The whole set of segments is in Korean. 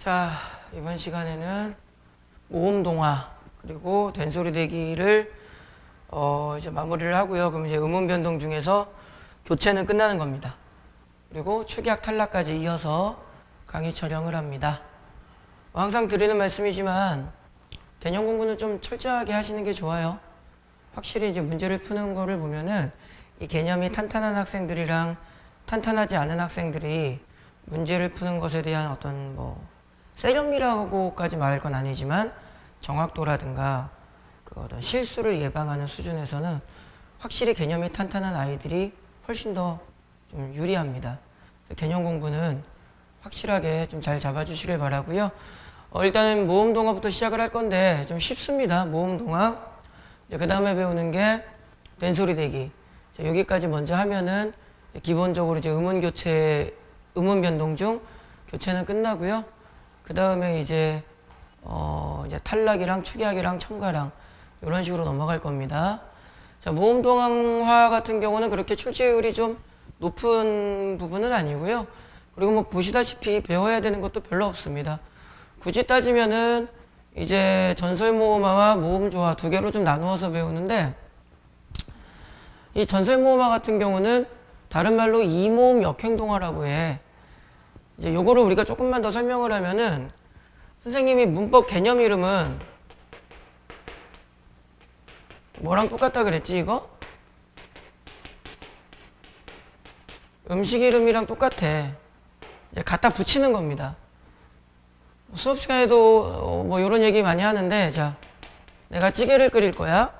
자, 이번 시간에는 모음동화 그리고 된소리 대기를 이제 마무리를 하고요. 그럼 이제 음운 변동 중에서 교체는 끝나는 겁니다. 그리고 축약 탈락까지 이어서 강의 촬영을 합니다. 항상 드리는 말씀이지만 개념 공부는 좀 철저하게 하시는 게 좋아요. 확실히 이제 문제를 푸는 거를 보면은 이 개념이 탄탄한 학생들이랑 탄탄하지 않은 학생들이 문제를 푸는 것에 대한 어떤 세련미라고까지 말할 건 아니지만 정확도라든가 그 어떤 실수를 예방하는 수준에서는 확실히 개념이 탄탄한 아이들이 훨씬 더 좀 유리합니다. 개념 공부는 확실하게 좀 잘 잡아주시길 바라고요. 일단은 모음동화부터 시작을 할 건데 좀 쉽습니다. 모음동화. 그 다음에 배우는 게 된소리 대기. 여기까지 먼저 하면은 기본적으로 이제 음운 교체, 음운 변동 중 교체는 끝나고요. 그 다음에 이제 탈락이랑 축약이랑 첨가랑 이런 식으로 넘어갈 겁니다. 자, 모음동화 같은 경우는 그렇게 출제율이 좀 높은 부분은 아니고요. 그리고 보시다시피 배워야 되는 것도 별로 없습니다. 굳이 따지면은 이제 전설모음화와 모음조화 두 개로 좀 나누어서 배우는데, 이 전설모음화 같은 경우는 다른 말로 이모음 역행동화라고 해. 이제 요거를 우리가 조금만 더 설명을 하면은, 선생님이 문법 개념 이름은 뭐랑 똑같다 그랬지, 이거? 음식 이름이랑 똑같아. 이제 갖다 붙이는 겁니다. 수업 시간에도 이런 얘기 많이 하는데, 자, 내가 찌개를 끓일 거야.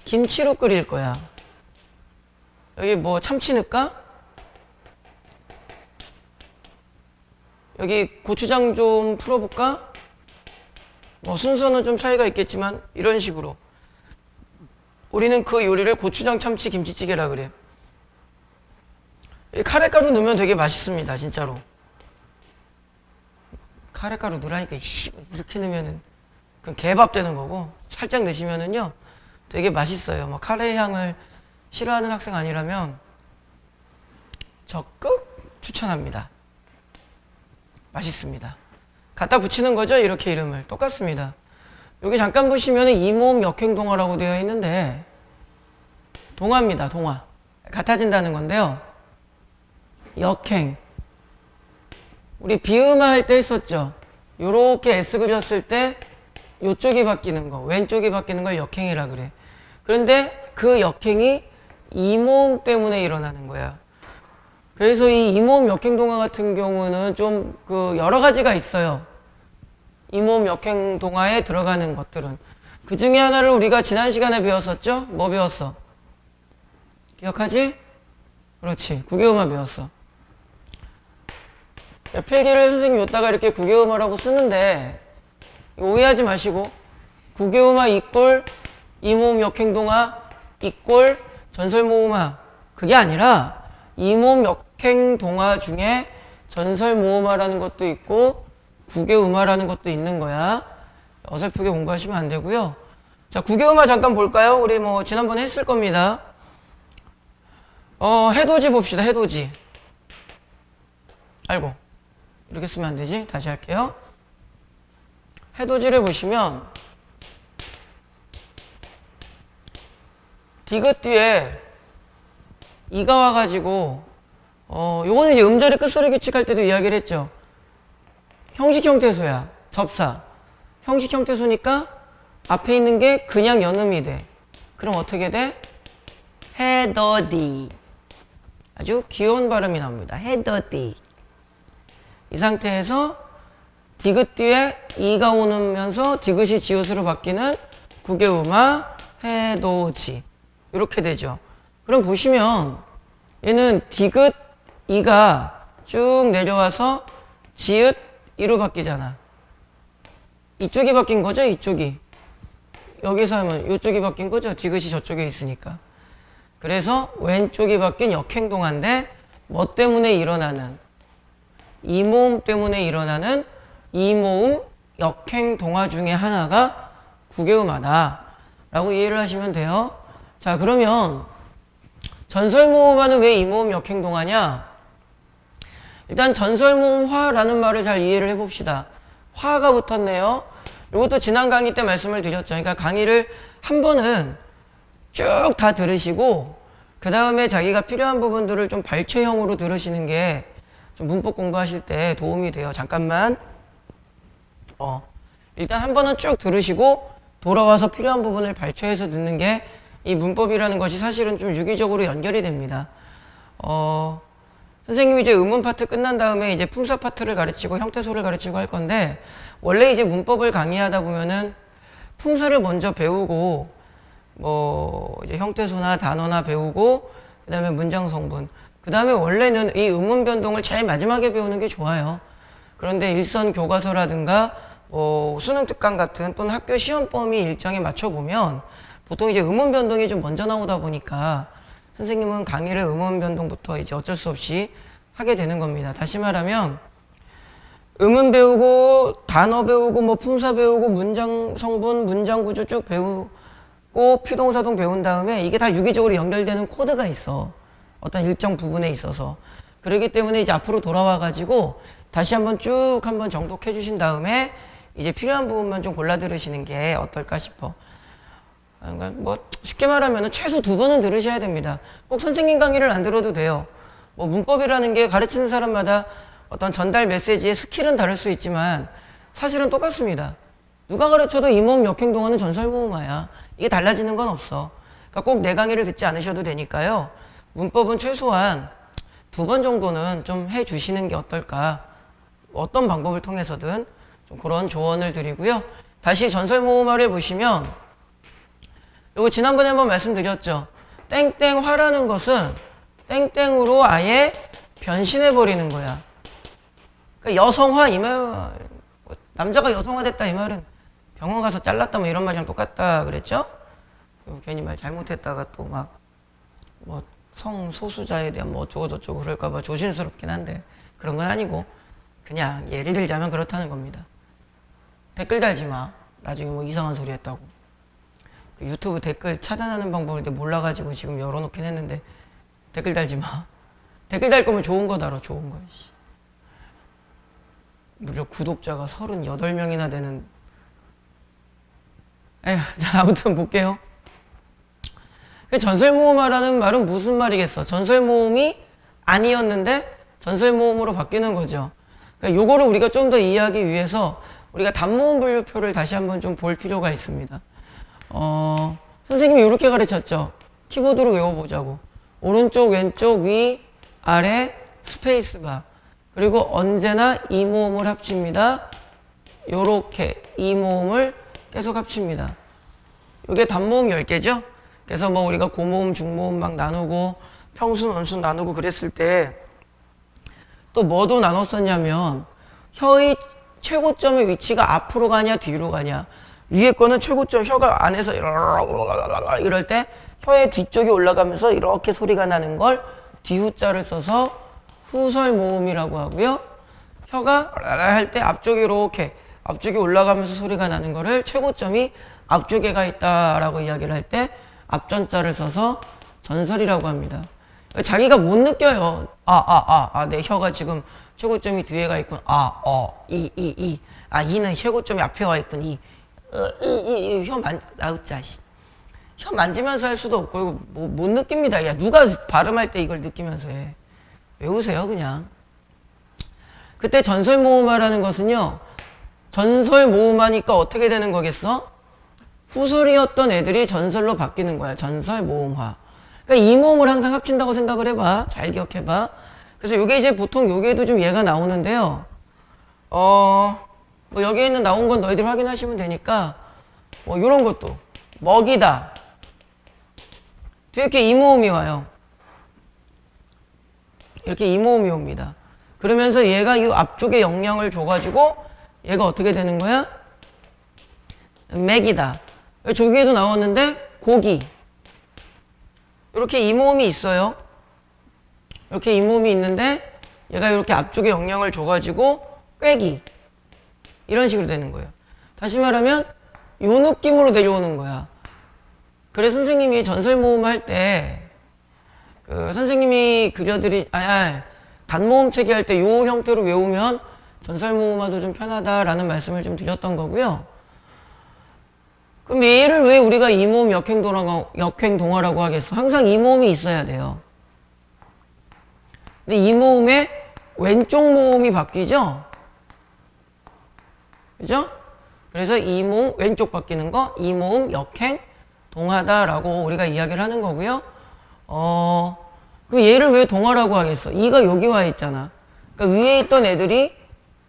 김치로 끓일 거야. 여기 참치 넣을까? 여기 고추장 좀 풀어볼까? 순서는 좀 차이가 있겠지만 이런 식으로 우리는 그 요리를 고추장 참치 김치찌개라 그래. 카레가루 넣으면 되게 맛있습니다. 진짜로. 카레가루 넣으라니까 이렇게 넣으면은 그건 개밥 되는 거고, 살짝 넣으시면은요 되게 맛있어요. 카레 향을 싫어하는 학생 아니라면 적극 추천합니다. 맛있습니다. 갖다 붙이는 거죠. 이렇게 이름을 똑같습니다. 여기 잠깐 보시면은 이모음 역행동화라고 되어 있는데 동화입니다. 동화. 같아진다는 건데요. 역행. 우리 비음화 할 때 했었죠. 요렇게 S 그렸을 때 요쪽이 바뀌는 거, 왼쪽이 바뀌는 걸 역행이라 그래. 그런데 그 역행이 이모음 때문에 일어나는 거야. 그래서 이 이모음 역행동화 같은 경우는 좀 여러 가지가 있어요. 이모음 역행동화에 들어가는 것들은. 그 중에 하나를 우리가 지난 시간에 배웠었죠? 뭐 배웠어? 기억하지? 그렇지. 구개음화 배웠어. 필기를 선생님이 여기다가 이렇게 구개음화라고 쓰는데 오해하지 마시고, 구개음화 이꼴 이모음 역행동화 이꼴 전설모음화, 그게 아니라 이모음 역행동화 중에 전설모음화라는 것도 있고 구개음화라는 것도 있는 거야. 어설프게 공부하시면 안 되고요. 자, 구개음화 잠깐 볼까요? 우리 지난번에 했을 겁니다. 해돋이 봅시다. 해돋이. 아이고, 이렇게 쓰면 안 되지? 다시 할게요. 해돋이를 보시면 디귿 뒤에 이가 와가지고 요거는 이제 음절의 끝소리 규칙할 때도 이야기를 했죠. 형식 형태소야. 접사. 형식 형태소니까 앞에 있는 게 그냥 연음이 돼. 그럼 어떻게 돼? 해돋이. 아주 귀여운 발음이 나옵니다. 해돋이. 이 상태에서 디귿 뒤에 이가 오면서 디귿이 지읒으로 바뀌는 구개음화 해돋이. 이렇게 되죠. 그럼 보시면 얘는 디귿 이가 쭉 내려와서 지읒 이로 바뀌잖아. 이쪽이 바뀐 거죠. 이쪽이. 여기서 하면 이쪽이 바뀐 거죠. 디귿이 저쪽에 있으니까. 그래서 왼쪽이 바뀐 역행동화인데 뭐 때문에 일어나는? 이모음 때문에 일어나는 이모음 역행동화 중에 하나가 구개음화다 라고 이해를 하시면 돼요. 자, 그러면 전설모음화는 왜 이모음 역행동화냐? 일단 전설모음화라는 말을 잘 이해를 해봅시다. 화가 붙었네요. 이것도 지난 강의 때 말씀을 드렸죠. 그러니까 강의를 한 번은 쭉 다 들으시고 그 다음에 자기가 필요한 부분들을 좀 발췌형으로 들으시는 게 좀 문법 공부하실 때 도움이 돼요. 잠깐만. 일단 한 번은 쭉 들으시고 돌아와서 필요한 부분을 발췌해서 듣는 게 이 문법이라는 것이 사실은 좀 유기적으로 연결이 됩니다. 선생님이 이제 음문 파트 끝난 다음에 이제 품사 파트를 가르치고 형태소를 가르치고 할 건데, 원래 이제 문법을 강의하다 보면은 품사를 먼저 배우고 뭐 이제 형태소나 단어나 배우고 그 다음에 문장 성분, 그 다음에 원래는 이 음문 변동을 제일 마지막에 배우는 게 좋아요. 그런데 일선 교과서라든가 뭐 수능 특강 같은 또는 학교 시험 범위 일정에 맞춰 보면 보통 이제 음문 변동이 좀 먼저 나오다 보니까 선생님은 강의를 음문 변동부터 이제 어쩔 수 없이 하게 되는 겁니다. 다시 말하면 음문 배우고 단어 배우고 뭐 품사 배우고 문장 성분, 문장 구조 쭉 배우고 피동사동 배운 다음에 이게 다 유기적으로 연결되는 코드가 있어. 어떤 일정 부분에 있어서. 그렇기 때문에 이제 앞으로 돌아와 가지고 다시 한번 쭉 한번 정독해 주신 다음에 이제 필요한 부분만 좀 골라 들으시는 게 어떨까 싶어. 그러니까 뭐 쉽게 말하면 최소 2번은 들으셔야 됩니다. 꼭 선생님 강의를 안 들어도 돼요. 뭐 문법이라는 게 가르치는 사람마다 어떤 전달 메시지의 스킬은 다를 수 있지만 사실은 똑같습니다. 누가 가르쳐도 이 모음 역행동어는 전설모음화야. 이게 달라지는 건 없어. 그러니까 꼭 내 강의를 듣지 않으셔도 되니까요. 문법은 최소한 2번 정도는 좀 해주시는 게 어떨까. 어떤 방법을 통해서든 좀 그런 조언을 드리고요. 다시 전설모음화를 보시면 요거 지난번에 한번 말씀드렸죠. 땡땡화라는 것은 땡땡으로 아예 변신해버리는 거야. 그러니까 여성화 이 말, 남자가 여성화 됐다 이 말은 병원 가서 잘랐다 뭐 이런 말이랑 똑같다 그랬죠? 괜히 말 잘못했다가 또 막 뭐 성소수자에 대한 뭐 어쩌고 저쩌고 그럴까봐 조심스럽긴 한데 그런 건 아니고 그냥 예를 들자면 그렇다는 겁니다. 댓글 달지 마. 나중에 뭐 이상한 소리 했다고. 유튜브 댓글 차단하는 방법을 내가 몰라가지고 지금 열어놓긴 했는데 댓글 달지 마. 댓글 달 거면 좋은 거 달아. 좋은 거. 무려 구독자가 38명이나 되는. 에휴, 자 아무튼 볼게요. 전설모음화라는 말은 무슨 말이겠어? 전설모음이 아니었는데 전설모음으로 바뀌는 거죠. 그러니까 요거를 우리가 좀 더 이해하기 위해서 우리가 단모음 분류표를 다시 한번 좀 볼 필요가 있습니다. 선생님이 이렇게 가르쳤죠. 키보드로 외워보자고. 오른쪽, 왼쪽, 위, 아래, 스페이스바. 그리고 언제나 이 모음을 합칩니다. 요렇게 이 모음을 계속 합칩니다. 이게 단모음 10개죠? 그래서 뭐 우리가 고모음, 중모음 막 나누고 평순, 원순 나누고 그랬을 때 또 뭐도 나눴었냐면 혀의 최고점의 위치가 앞으로 가냐 뒤로 가냐. 위에 거는 최고점 혀가 안에서 이럴 때 혀의 뒤쪽이 올라가면서 이렇게 소리가 나는 걸 뒤후자를 써서 후설모음이라고 하고요. 혀가 할 때 앞쪽이 이렇게 앞쪽이 올라가면서 소리가 나는 거를 최고점이 앞쪽에 가 있다라고 이야기를 할 때 앞전자를 써서 전설이라고 합니다. 자기가 못 느껴요. 내 혀가 지금 최고점이 뒤에 가 있군. 이는 최고점이 앞에 와 있군. 혀 만지면서 할 수도 없고, 이거 못 느낍니다. 야, 누가 발음할 때 이걸 느끼면서 해. 외우세요, 그냥. 그때 전설모음화라는 것은요, 전설모음화니까 어떻게 되는 거겠어? 후설이었던 애들이 전설로 바뀌는 거야. 전설모음화. 그러니까 이 모음을 항상 합친다고 생각을 해봐. 잘 기억해봐. 그래서 요게 이제 보통 요게도 좀 얘가 나오는데요. 뭐 여기에 있는 나온 건 너희들 확인하시면 되니까, 뭐 요런 것도. 먹이다. 뒤에 이렇게 이 모음이 와요. 이렇게 이 모음이 옵니다. 그러면서 얘가 이 앞쪽에 영향을 줘가지고 얘가 어떻게 되는 거야? 맥이다. 저기에도 나왔는데 고기. 이렇게 이 모음이 있어요. 이렇게 이 모음이 있는데 얘가 이렇게 앞쪽에 영향을 줘가지고 꾀기. 이런 식으로 되는 거예요. 다시 말하면 이 느낌으로 내려오는 거야. 그래서 선생님이 전설모음 할 때 선생님이 단모음체기 할 때 요 형태로 외우면 전설모음화도 좀 편하다라는 말씀을 좀 드렸던 거고요. 그럼 얘를 왜 우리가 이모음 역행동화라고 하겠어? 항상 이모음이 있어야 돼요. 근데 이모음의 왼쪽 모음이 바뀌죠? 그죠? 그래서 이모음 왼쪽 바뀌는 거 이모음 역행동화다라고 우리가 이야기를 하는 거고요. 그럼 얘를 왜 동화라고 하겠어? 이가 여기 와 있잖아. 그러니까 위에 있던 애들이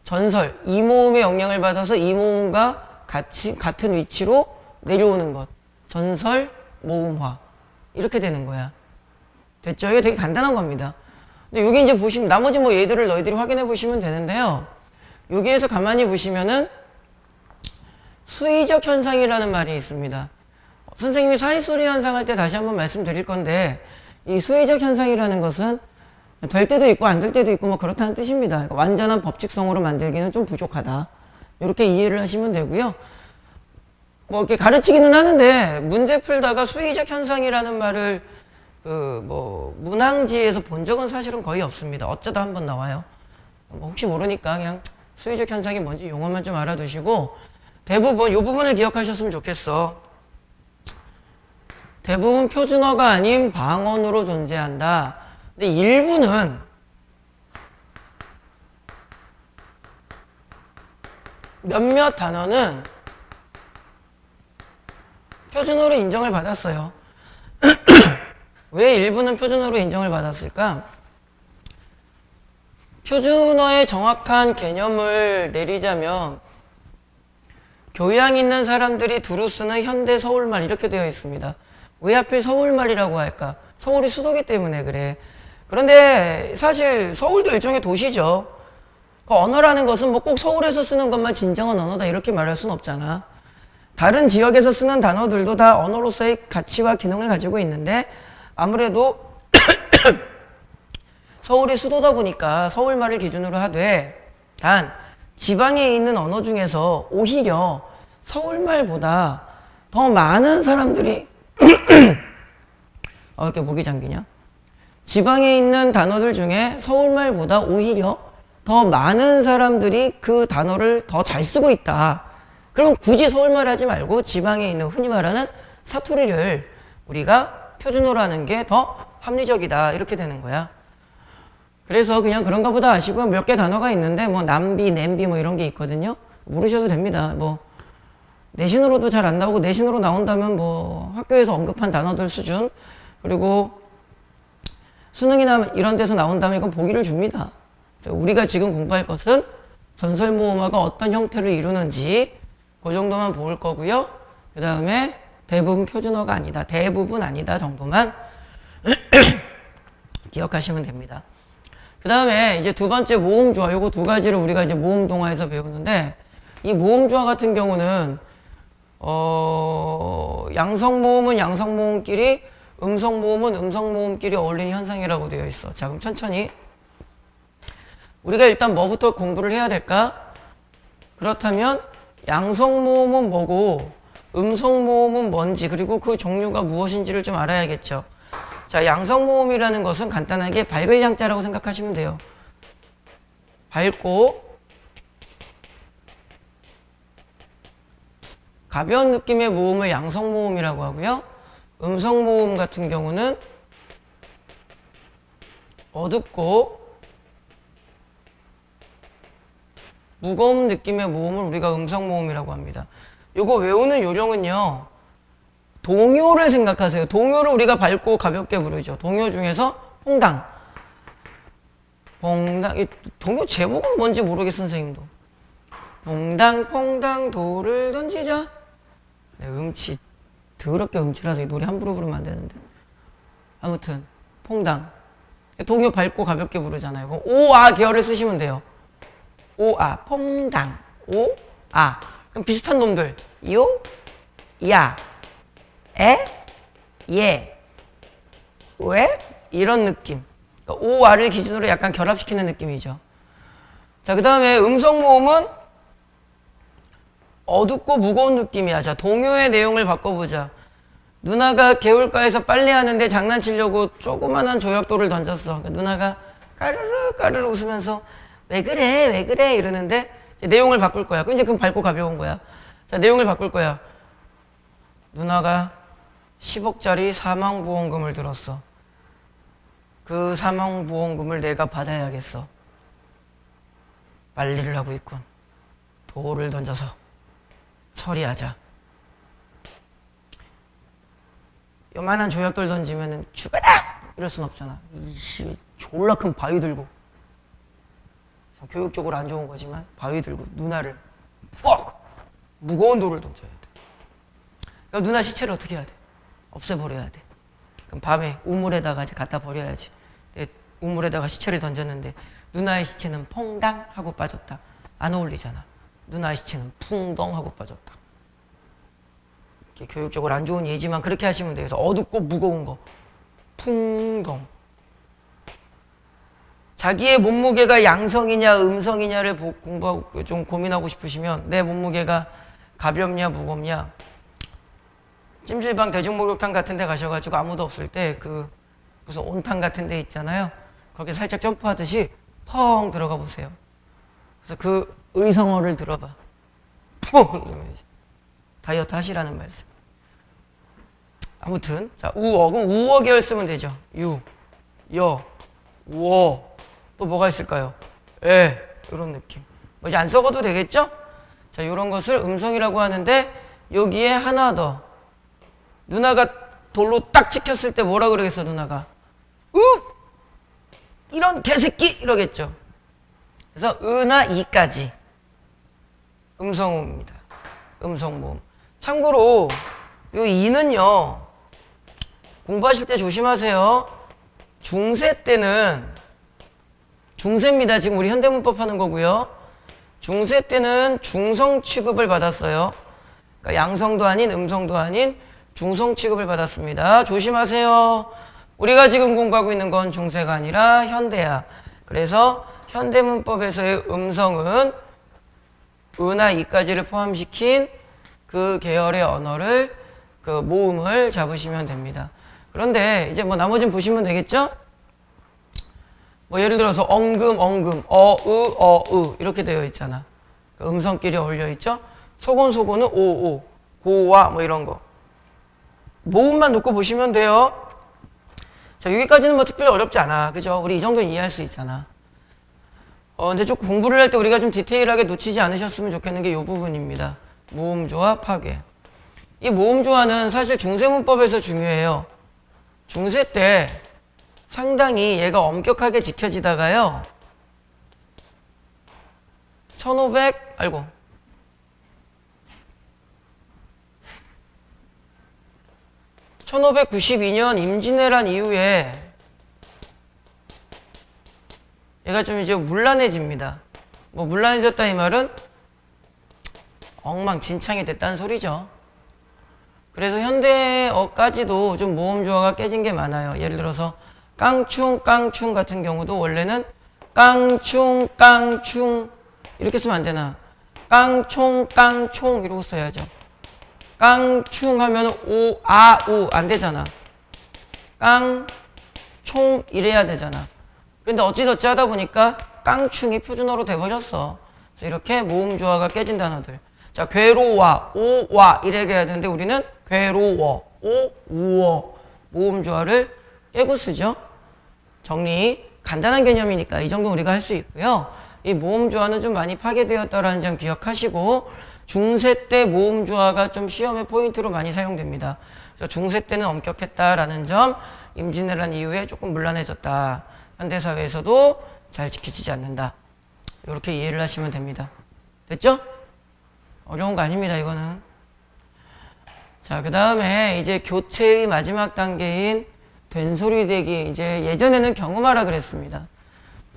전설, 이모음의 영향을 받아서 이모음과 같은 위치로 내려오는 것. 전설, 모음화. 이렇게 되는 거야. 됐죠? 이게 되게 간단한 겁니다. 근데 여기 이제 보시면, 나머지 뭐 얘들을 너희들이 확인해 보시면 되는데요. 여기에서 가만히 보시면은 수의적 현상이라는 말이 있습니다. 선생님이 사이소리 현상 할 때 다시 한번 말씀드릴 건데, 이 수의적 현상이라는 것은 될 때도 있고 안 될 때도 있고 뭐 그렇다는 뜻입니다. 그러니까 완전한 법칙성으로 만들기는 좀 부족하다. 이렇게 이해를 하시면 되고요. 뭐 이렇게 가르치기는 하는데 문제 풀다가 수의적 현상이라는 말을 문항지에서 본 적은 사실은 거의 없습니다. 어쩌다 한번 나와요. 뭐 혹시 모르니까 그냥 수의적 현상이 뭔지 용어만 좀 알아두시고 대부분 이 부분을 기억하셨으면 좋겠어. 대부분 표준어가 아닌 방언으로 존재한다. 근데 일부는 몇몇 단어는 표준어로 인정을 받았어요. 왜 일부는 표준어로 인정을 받았을까? 표준어의 정확한 개념을 내리자면 교양 있는 사람들이 두루 쓰는 현대 서울말 이렇게 되어 있습니다. 왜 하필 서울말이라고 할까? 서울이 수도기 때문에 그래. 그런데 사실 서울도 일종의 도시죠. 언어라는 것은 뭐 꼭 서울에서 쓰는 것만 진정한 언어다 이렇게 말할 수는 없잖아. 다른 지역에서 쓰는 단어들도 다 언어로서의 가치와 기능을 가지고 있는데 아무래도 서울이 수도다 보니까 서울말을 기준으로 하되 단 지방에 있는 언어 중에서 오히려 서울말보다 더 많은 사람들이 이렇게 목이 잠기냐? 지방에 있는 단어들 중에 서울말보다 오히려 더 많은 사람들이 그 단어를 더 잘 쓰고 있다. 그럼 굳이 서울말 하지 말고 지방에 있는 흔히 말하는 사투리를 우리가 표준어로 하는 게 더 합리적이다. 이렇게 되는 거야. 그래서 그냥 그런가 보다 아시고 몇 개 단어가 있는데 뭐 남비, 냄비 뭐 이런 게 있거든요. 모르셔도 됩니다. 뭐 내신으로도 잘 안 나오고 내신으로 나온다면 뭐 학교에서 언급한 단어들 수준 그리고 수능이나 이런 데서 나온다면 이건 보기를 줍니다. 우리가 지금 공부할 것은 전설모음화가 어떤 형태를 이루는지 그 정도만 볼 거고요. 그 다음에 대부분 표준어가 아니다. 대부분 아니다 정도만 기억하시면 됩니다. 그 다음에 이제 두 번째 모음조화. 요거 두 가지를 우리가 이제 모음동화에서 배우는데 이 모음조화 같은 경우는 양성모음은 양성모음끼리 음성모음은 음성모음끼리 어울리는 현상이라고 되어 있어. 자, 그럼 천천히 우리가 일단 뭐부터 공부를 해야 될까? 그렇다면 양성모음은 뭐고 음성모음은 뭔지 그리고 그 종류가 무엇인지를 좀 알아야겠죠. 자, 양성모음이라는 것은 간단하게 밝을 양자라고 생각하시면 돼요. 밝고 가벼운 느낌의 모음을 양성모음이라고 하고요. 음성모음 같은 경우는 어둡고 무거운 느낌의 모음을 우리가 음성모음이라고 합니다. 요거 외우는 요령은요. 동요를 생각하세요. 동요를 우리가 밝고 가볍게 부르죠. 동요 중에서 퐁당. 퐁당. 이 동요 제목은 뭔지 모르겠어, 선생님도. 퐁당, 퐁당, 돌을 던지자. 네, 음치. 더럽게 음치라서 이 노래 함부로 부르면 안 되는데. 아무튼, 퐁당. 동요 밝고 가볍게 부르잖아요. 오, 아 계열을 쓰시면 돼요. 오, 아, 퐁당. 오, 아. 그럼 비슷한 놈들. 요, 야. 에? 예. 왜? 이런 느낌. 그러니까 오, 아를 기준으로 약간 결합시키는 느낌이죠. 자, 그 다음에 음성모음은 어둡고 무거운 느낌이야. 자, 동요의 내용을 바꿔보자. 누나가 개울가에서 빨래하는데 장난치려고 조그만한 조약돌을 던졌어. 그러니까 누나가 까르르 까르르 웃으면서 왜 그래 왜 그래 이러는데 이제 내용을 바꿀 거야. 그럼 밝고 가벼운 거야. 자, 내용을 바꿀 거야. 누나가 10억짜리 사망보험금을 들었어. 그 사망보험금을 내가 받아야겠어. 빨리를 하고 있군. 돌을 던져서 처리하자. 요만한 조약돌 던지면은 죽어라! 이럴 순 없잖아. 이씨, 졸라 큰 바위 들고. 교육적으로 안 좋은 거지만 바위 들고 누나를 퍽! 무거운 돌을 던져야 돼. 그럼 누나 시체를 어떻게 해야 돼? 없애버려야 돼. 그럼 밤에 우물에다가 이제 갖다 버려야지. 우물에다가 시체를 던졌는데 누나의 시체는 퐁당 하고 빠졌다. 안 어울리잖아. 누나의 시체는 풍덩 하고 빠졌다. 교육적으로 안 좋은 예지만 그렇게 하시면 돼요. 그래서 어둡고 무거운 거 풍덩. 자기의 몸무게가 양성이냐 음성이냐를 공부하고 좀 고민하고 싶으시면 내 몸무게가 가볍냐 무겁냐, 찜질방 대중목욕탕 같은 데 가셔가지고 아무도 없을 때 그 무슨 온탕 같은 데 있잖아요. 거기 살짝 점프하듯이 펑 들어가 보세요. 그래서 그 의성어를 들어봐. 펑! 이러면 다이어트 하시라는 말씀. 아무튼 자, 우어. 그럼 우어 계열 쓰면 되죠. 유, 여, 워. 또 뭐가 있을까요? 에. 이런 느낌. 뭐 이제 안 써도 되겠죠? 자, 이런 것을 음성이라고 하는데 여기에 하나 더. 누나가 돌로 딱 찍혔을 때 뭐라 그러겠어, 누나가? 이런 개새끼! 이러겠죠. 그래서 으나 이까지 음성음입니다. 음성모음. 참고로 이 이는요, 공부하실 때 조심하세요. 중세 때는, 중세입니다. 지금 우리 현대문법 하는 거고요. 중세 때는 중성 취급을 받았어요. 그러니까 양성도 아닌 음성도 아닌 중성 취급을 받았습니다. 조심하세요. 우리가 지금 공부하고 있는 건 중세가 아니라 현대야. 그래서 현대문법에서의 음성은 으나 이까지를 포함시킨 그 계열의 언어를, 그 모음을 잡으시면 됩니다. 그런데 이제 뭐 나머지는 보시면 되겠죠? 뭐 예를 들어서 엉금, 어으 이렇게 되어 있잖아. 음성끼리 어울려 있죠? 소곤은 오오, 고와 뭐 이런 거. 모음만 놓고 보시면 돼요. 자, 여기까지는 뭐 특별히 어렵지 않아. 그죠? 우리 이 정도는 이해할 수 있잖아. 근데 좀 공부를 할 때 우리가 좀 디테일하게 놓치지 않으셨으면 좋겠는 게 이 부분입니다. 모음조화 파괴. 이 모음조화는 사실 중세문법에서 중요해요. 중세 때 상당히 얘가 엄격하게 지켜지다가요. 1592년 임진왜란 이후에 얘가 좀 이제 문란해집니다. 뭐 문란해졌다 이 말은 엉망진창이 됐다는 소리죠. 그래서 현대어까지도 좀 모음조화가 깨진 게 많아요. 예를 들어서 깡충 같은 경우도 원래는 깡충 이렇게 쓰면 안 되나? 깡총 이러고 써야죠. 깡충 하면 오, 아, 우 안 되잖아. 깡총 이래야 되잖아. 근데 어찌저찌 하다 보니까 깡충이 표준어로 돼버렸어. 그래서 이렇게 모음 조화가 깨진 단어들. 자, 괴로워, 오와 이래야 되는데 우리는 괴로워, 오, 우어. 모음 조화를 깨고 쓰죠. 정리, 간단한 개념이니까 이 정도 우리가 할 수 있고요. 이 모음 조화는 좀 많이 파괴되었다라는 점 기억하시고, 중세 때 모음 조화가 좀 시험의 포인트로 많이 사용됩니다. 그래서 중세 때는 엄격했다라는 점, 임진왜란 이후에 조금 문란해졌다. 현대사회에서도 잘 지켜지지 않는다. 이렇게 이해를 하시면 됩니다. 됐죠? 어려운 거 아닙니다, 이거는. 자, 그 다음에 이제 교체의 마지막 단계인 된소리대기. 이제 예전에는 경음하라 그랬습니다.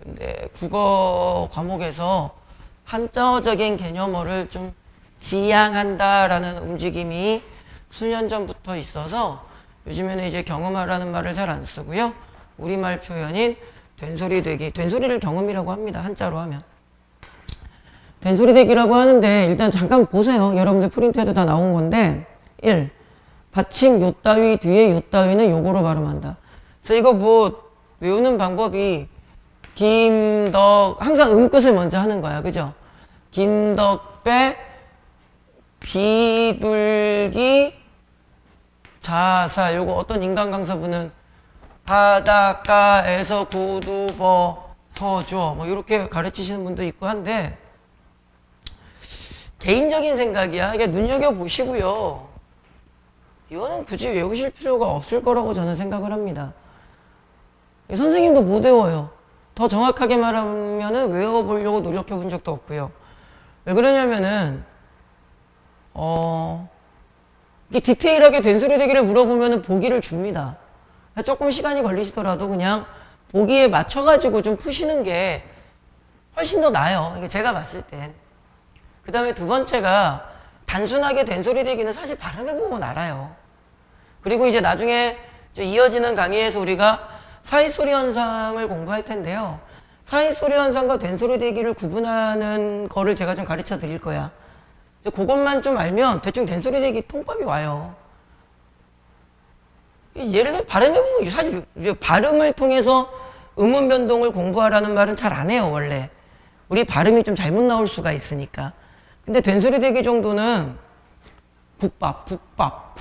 근데 국어 과목에서 한자어적인 개념어를 좀 지양한다라는 움직임이 수년 전부터 있어서 요즘에는 이제 경음하라는 말을 잘 안 쓰고요. 우리말 표현인 된소리대기. 된소리를 경음이라고 합니다. 한자로 하면. 된소리대기라고 하는데 일단 잠깐 보세요. 여러분들 프린트에도 다 나온 건데 1. 받침 요 따위 뒤에 요 따위는 요거로 발음한다. 그래서 이거 뭐 외우는 방법이 김덕, 항상 음끝을 먼저 하는 거야. 그죠? 김덕배, 비둘기, 자살. 요거 어떤 인간 강사분은 바닷가에서 구두 벗어줘. 뭐, 이렇게 가르치시는 분도 있고 한데, 개인적인 생각이야. 이게 눈여겨보시고요. 이거는 굳이 외우실 필요가 없을 거라고 저는 생각을 합니다. 선생님도 못 외워요. 더 정확하게 말하면은 외워보려고 노력해 본 적도 없고요. 왜 그러냐면은, 이게 디테일하게 된소리 대기를 물어보면은 보기를 줍니다. 조금 시간이 걸리시더라도 그냥 보기에 맞춰가지고 좀 푸시는 게 훨씬 더 나아요. 이게 제가 봤을 땐. 그 다음에 두 번째가 단순하게 된소리 대기는 사실 발음해보면 알아요. 그리고 이제 나중에 이어지는 강의에서 우리가 사이소리 현상을 공부할 텐데요. 사이소리 현상과 된소리 대기를 구분하는 거를 제가 좀 가르쳐 드릴 거야. 그것만 좀 알면 대충 된소리 대기 통밥이 와요. 예를 들어 발음해보면 사실 발음을 통해서 음운 변동을 공부하라는 말은 잘 안 해요, 원래. 우리 발음이 좀 잘못 나올 수가 있으니까. 근데 된소리 대기 정도는 국밥, 국밥.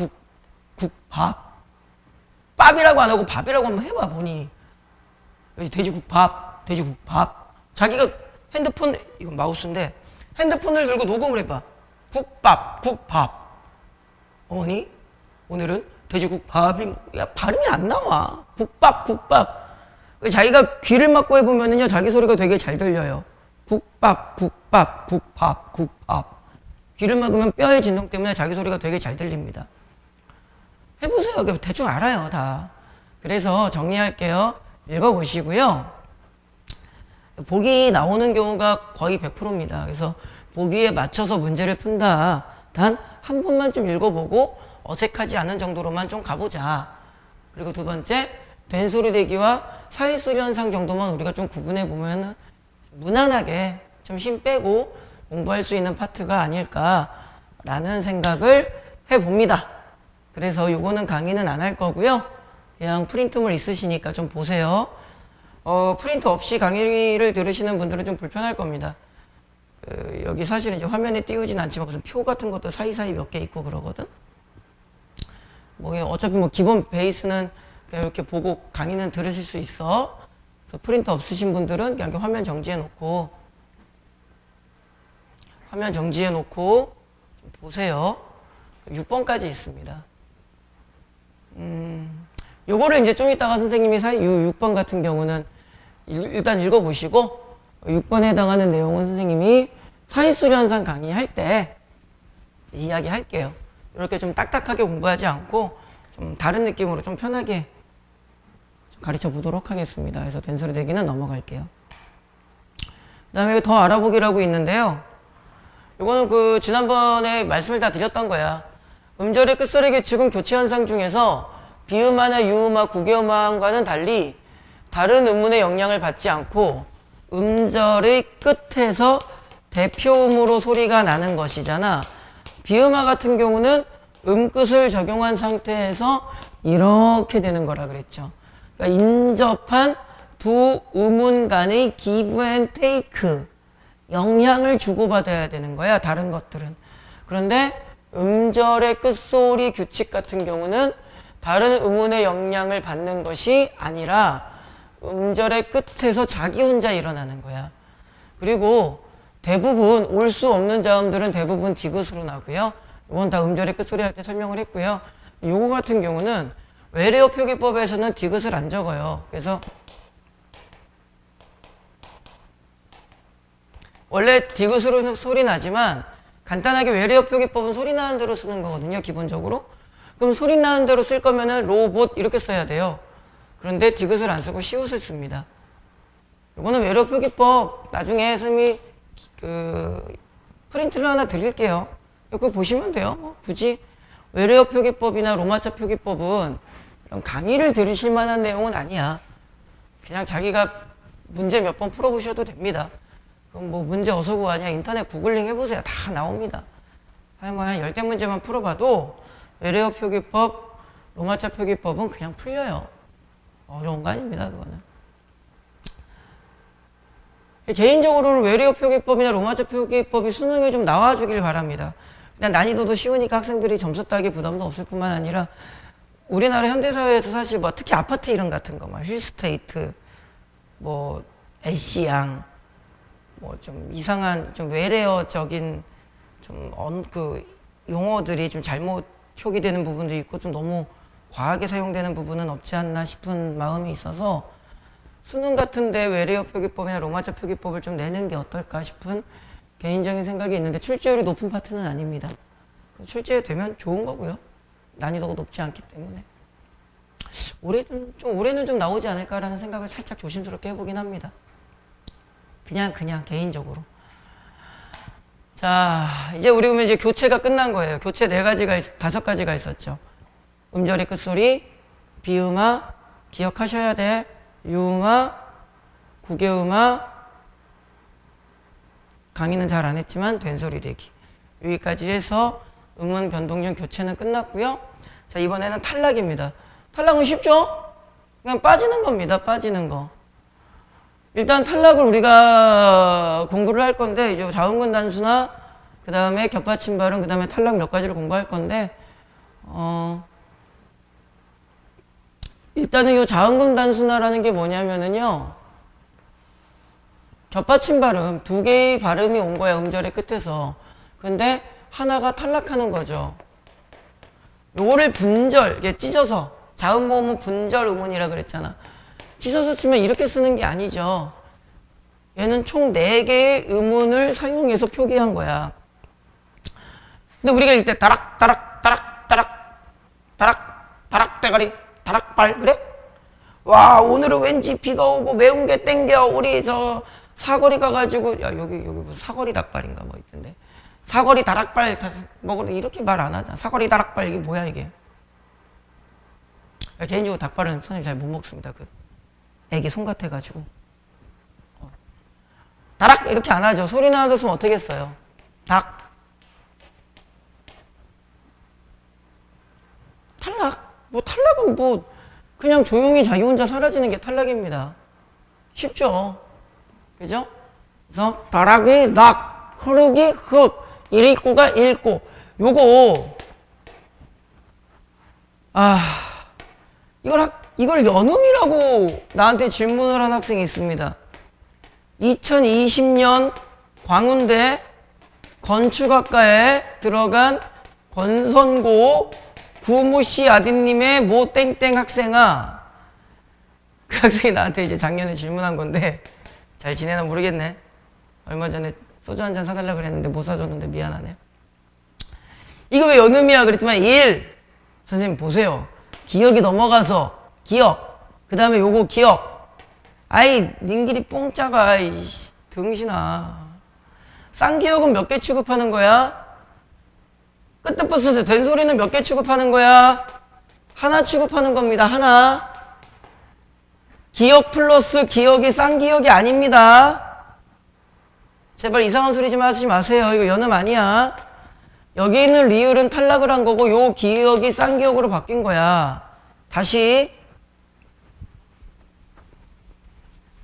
밥이라고 안 하고 밥이라고 한번 해봐, 본인이. 돼지국밥. 자기가 핸드폰, 이건 마우스인데, 핸드폰을 들고 녹음을 해봐. 국밥. 어머니, 오늘은 돼지국밥이, 야, 발음이 안 나와. 국밥. 자기가 귀를 막고 해보면은요, 자기 소리가 되게 잘 들려요. 국밥. 귀를 막으면 뼈의 진동 때문에 자기 소리가 되게 잘 들립니다. 해보세요. 대충 알아요, 다. 그래서 정리할게요. 읽어보시고요. 보기 나오는 경우가 거의 100%입니다. 그래서 보기에 맞춰서 문제를 푼다. 단 한 번만 좀 읽어보고 어색하지 않은 정도로만 좀 가보자. 그리고 두 번째, 된소리 대기와 사이소리 현상 정도만 우리가 좀 구분해보면 무난하게 좀 힘 빼고 공부할 수 있는 파트가 아닐까라는 생각을 해봅니다. 그래서 요거는 강의는 안 할 거고요. 그냥 프린트물 있으시니까 좀 보세요. 프린트 없이 강의를 들으시는 분들은 좀 불편할 겁니다. 여기 사실은 이제 화면에 띄우진 않지만 무슨 표 같은 것도 사이사이 몇 개 있고 그러거든. 어차피 기본 베이스는 그냥 이렇게 보고 강의는 들으실 수 있어. 그래서 프린트 없으신 분들은 그냥 화면 정지해 놓고 좀 보세요. 6번까지 있습니다. 요거를 이제 좀 이따가 선생님이 6번 같은 경우는 일단 읽어보시고 6번에 해당하는 내용은 선생님이 사이소리 현상 강의할 때 이야기할게요. 이렇게 좀 딱딱하게 공부하지 않고 좀 다른 느낌으로 좀 편하게 가르쳐 보도록 하겠습니다. 그래서 된소리 대기는 넘어갈게요. 그 다음에 더 알아보기라고 있는데요. 이거는 지난번에 말씀을 다 드렸던 거야. 음절의 끝소리 규칙은 교체 현상 중에서 비음화나 유음화, 구개음화와는 달리 다른 음문의 영향을 받지 않고 음절의 끝에서 대표음으로 소리가 나는 것이잖아. 비음화 같은 경우는 음끝을 적용한 상태에서 이렇게 되는 거라 그랬죠. 그러니까 인접한 두 음운 간의 give and take, 영향을 주고받아야 되는 거야, 다른 것들은. 그런데 음절의 끝소리 규칙 같은 경우는 다른 음운의 영향을 받는 것이 아니라 음절의 끝에서 자기 혼자 일어나는 거야. 그리고 대부분 올 수 없는 자음들은 대부분 디귿으로 나고요. 이건 다 음절의 끝소리 할 때 설명을 했고요. 요거 같은 경우는 외래어 표기법에서는 디귿을 안 적어요. 그래서 원래 디귿으로 소리 나지만 간단하게 외래어 표기법은 소리 나는 대로 쓰는 거거든요, 기본적으로. 그럼 소리 나는 대로 쓸 거면은 로봇 이렇게 써야 돼요. 그런데 디귿을 안 쓰고 시옷을 씁니다. 이거는 외래어 표기법 나중에 선생님이 프린트를 하나 드릴게요. 그거 보시면 돼요. 굳이 외래어 표기법이나 로마자 표기법은 강의를 들으실 만한 내용은 아니야. 그냥 자기가 문제 몇 번 풀어보셔도 됩니다. 그럼 문제 어디서 구하냐? 인터넷 구글링 해보세요. 다 나옵니다. 한 10개 문제만 풀어봐도 외래어 표기법, 로마자 표기법은 그냥 풀려요. 어려운 거 아닙니다, 그거는. 개인적으로는 외래어 표기법이나 로마자 표기법이 수능에 좀 나와주길 바랍니다. 그냥 난이도도 쉬우니까 학생들이 점수 따기 부담도 없을 뿐만 아니라 우리나라 현대사회에서 사실 뭐 특히 아파트 이름 같은 거, 막 힐스테이트, 뭐 애쉬양, 뭐 좀 이상한 좀 외래어적인 좀 그 용어들이 좀 잘못 표기되는 부분도 있고 좀 너무 과하게 사용되는 부분은 없지 않나 싶은 마음이 있어서 수능 같은데 외래어 표기법이나 로마자 표기법을 좀 내는 게 어떨까 싶은 개인적인 생각이 있는데 출제율이 높은 파트는 아닙니다. 출제되면 좋은 거고요. 난이도가 높지 않기 때문에 올해는 좀 나오지 않을까라는 생각을 살짝 조심스럽게 해보긴 합니다. 그냥 개인적으로. 자, 이제 우리 그러면 이제 교체가 끝난 거예요. 교체 5가지가 있었죠. 음절의 끝소리, 비음화, 기억하셔야 돼. 유음화, 구개음화, 강의는 잘 안 했지만 된소리 대기. 여기까지 해서 음운 변동 중 교체는 끝났고요. 자, 이번에는 탈락입니다. 탈락은 쉽죠? 그냥 빠지는 겁니다. 빠지는 거. 일단 탈락을 우리가 공부를 할 건데 이제 자음근 단수나 그 다음에 겹받침 발음, 그 다음에 탈락 몇 가지를 공부할 건데 일단은 이 자음근 단수나라는 게 뭐냐면은요, 겹받침 발음 2개의 발음이 온 거야, 음절의 끝에서. 근데 하나가 탈락하는 거죠. 요거를 분절, 이게 찢어서, 자음 모음은 분절 음운이라 그랬잖아. 찢어서 쓰면 이렇게 쓰는 게 아니죠. 얘는 총 4개의 음운을 사용해서 표기한 거야. 근데 우리가 이때 다락 대가리 다락발 그래? 와, 오늘은 왠지 비가 오고 매운 게 땡겨. 우리 저 사거리 가가지고, 야, 여기 무슨 사거리 닭발인가 뭐 있던데. 사거리 다락발 먹으러 이렇게 말 안 하잖아. 사거리 다락발, 이게 뭐야 이게? 야, 개인적으로 닭발은 선생님 잘 못 먹습니다. 그 애기 손 같아가지고. 다락 이렇게 안 하죠. 소리 나왔으면 어떻게 했어요? 닭. 탈락. 뭐 탈락은 뭐 그냥 조용히 자기 혼자 사라지는 게 탈락입니다. 쉽죠? 그죠? 그래서 다락이 락, 흐르기 흑, 읽고가 읽고. 요거 이걸 연음이라고 나한테 질문을 한 학생이 있습니다. 2020년 광운대 건축학과에 들어간 권선고 구모씨 아드님의 모 땡땡 학생아. 그 학생이 나한테 이제 작년에 질문한 건데 잘 지내나 모르겠네. 얼마 전에 소주 한 잔 사달라 그랬는데 못 사줬는데 미안하네. 이거 왜 연음이야 그랬더니 1. 선생님 보세요. 기억이 넘어가서 기억. 그 다음에 요거 기억. 아이 닌길이 뽕짜가 등신아. 쌍기억은 몇 개 취급하는 거야? 끝부분 된소리는 몇 개 취급하는 거야? 하나 취급하는 겁니다. 하나. 기억 플러스 기억이 쌍기억이 아닙니다. 제발 이상한 소리 좀 하지 마세요. 이거 연음 아니야. 여기 있는 리을은 탈락을 한 거고 요 기억이 쌍기억으로 바뀐 거야. 다시.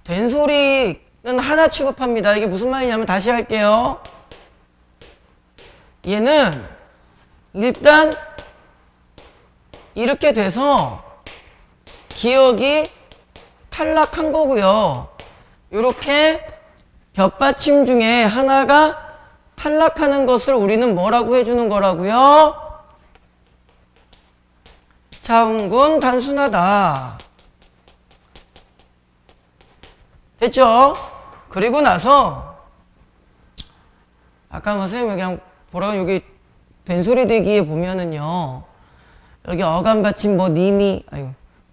된소리는 하나 취급합니다. 이게 무슨 말이냐면 다시 할게요. 얘는 일단 이렇게 돼서 기억이 탈락한 거고요. 이렇게 겹받침 중에 하나가 탈락하는 것을 우리는 뭐라고 해주는 거라고요? 자음군 단순하다. 됐죠? 그리고 나서 아까 선생님 그냥 보라고 여기 된소리 대기에 보면은요, 여기 어감 받침 뭐 니미,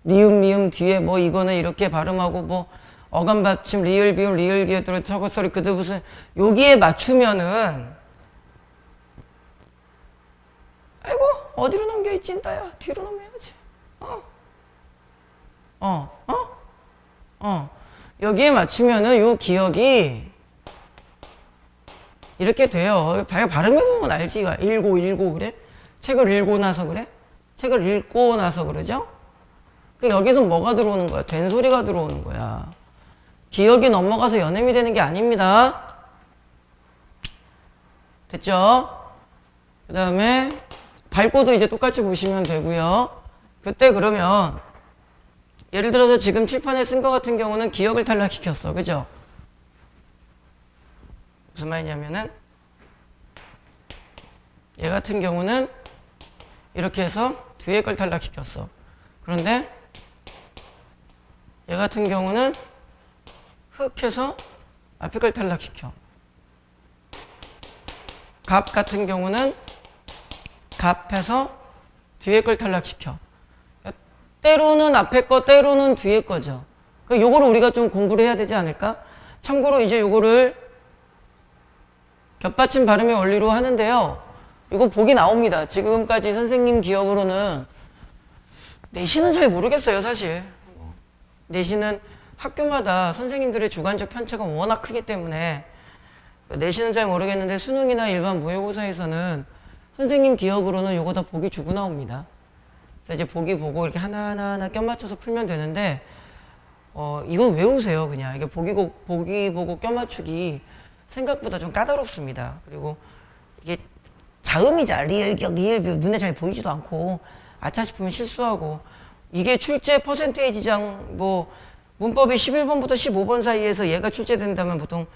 니음 미음 뒤에 뭐 이거는 이렇게 발음하고 뭐 어감 받침 리을 비음 리을 기에 들어 저것 소리 그들 무슨 여기에 맞추면은 아이고 어디로 넘겨 이 찐따야. 뒤로 넘겨야지. 여기에 맞추면은 요 기억이 이렇게 돼요. 발음해보면 알지. 읽고 그래? 책을 읽고 나서 그래? 책을 읽고 나서 그러죠? 여기서 뭐가 들어오는 거야? 된소리가 들어오는 거야. 기억이 넘어가서 연음이 되는 게 아닙니다. 됐죠? 그 다음에 밟고도 이제 똑같이 보시면 되고요. 그때 그러면 예를 들어서 지금 칠판에 쓴 것 같은 경우는 기억을 탈락시켰어. 그죠? 무슨 말이냐면은 얘 같은 경우는 이렇게 해서 뒤에 걸 탈락시켰어. 그런데 얘 같은 경우는 흑 해서 앞에 걸 탈락시켜. 갑 같은 경우는 갑해서 뒤에 걸 탈락시켜. 때로는 앞에 거, 때로는 뒤에 거죠. 요거를 우리가 좀 공부를 해야 되지 않을까? 참고로 이제 요거를 겹받침 발음의 원리로 하는데요. 이거 보기 나옵니다. 지금까지 선생님 기억으로는 내신은 잘 모르겠어요, 사실. 내신은 학교마다 선생님들의 주관적 편차가 워낙 크기 때문에 내신은 잘 모르겠는데 수능이나 일반 모의고사에서는 선생님 기억으로는 요거 다 보기 주고 나옵니다. 그래서 이제 보기 보고 이렇게 하나하나 껴 맞춰서 풀면 되는데 이건 외우세요, 그냥. 이게 보기 보고 껴 맞추기 생각보다 좀 까다롭습니다. 그리고 이게 자음이자 리을격, 리을뷰 눈에 잘 보이지도 않고 아차 싶으면 실수하고 이게 출제 퍼센테이지장 뭐 문법이 11번부터 15번 사이에서 얘가 출제된다면 보통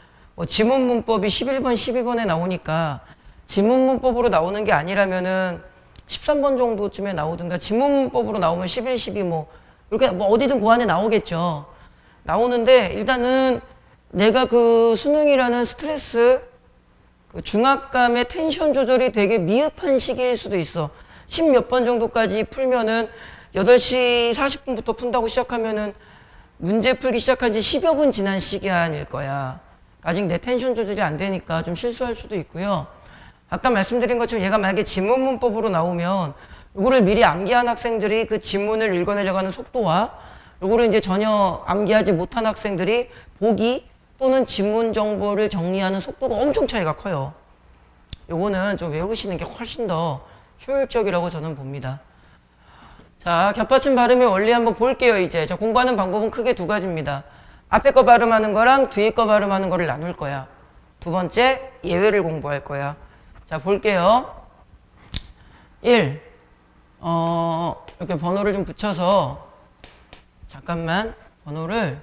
지문 문법이 11번, 12번에 나오니까 지문 문법으로 나오는 게 아니라면은 13번 정도쯤에 나오든가 지문 문법으로 나오면 11, 12 뭐 이렇게 뭐 어디든 그 안에 나오겠죠. 나오는데 일단은 내가 그 수능이라는 스트레스 그 중압감의 텐션 조절이 되게 미흡한 시기일 수도 있어. 10몇 번 정도까지 풀면은 8시 40분부터 푼다고 시작하면은 문제 풀기 시작한 지 10여 분 지난 시간일 거야. 아직 내 텐션 조절이 안 되니까 좀 실수할 수도 있고요. 아까 말씀드린 것처럼 얘가 만약에 지문 문법으로 나오면 이거를 미리 암기한 학생들이 그 지문을 읽어내려고 하는 속도와 이거를 이제 전혀 암기하지 못한 학생들이 보기 또는 지문 정보를 정리하는 속도가 엄청 차이가 커요. 요거는 좀 외우시는 게 훨씬 더 효율적이라고 저는 봅니다. 자, 겹받침 발음의 원리 한번 볼게요, 이제. 자, 공부하는 방법은 크게 두 가지입니다. 앞에 거 발음하는 거랑 뒤에 거 발음하는 거를 나눌 거야. 두 번째, 예외를 공부할 거야. 자, 볼게요. 1. 이렇게 번호를 좀 붙여서, 잠깐만, 번호를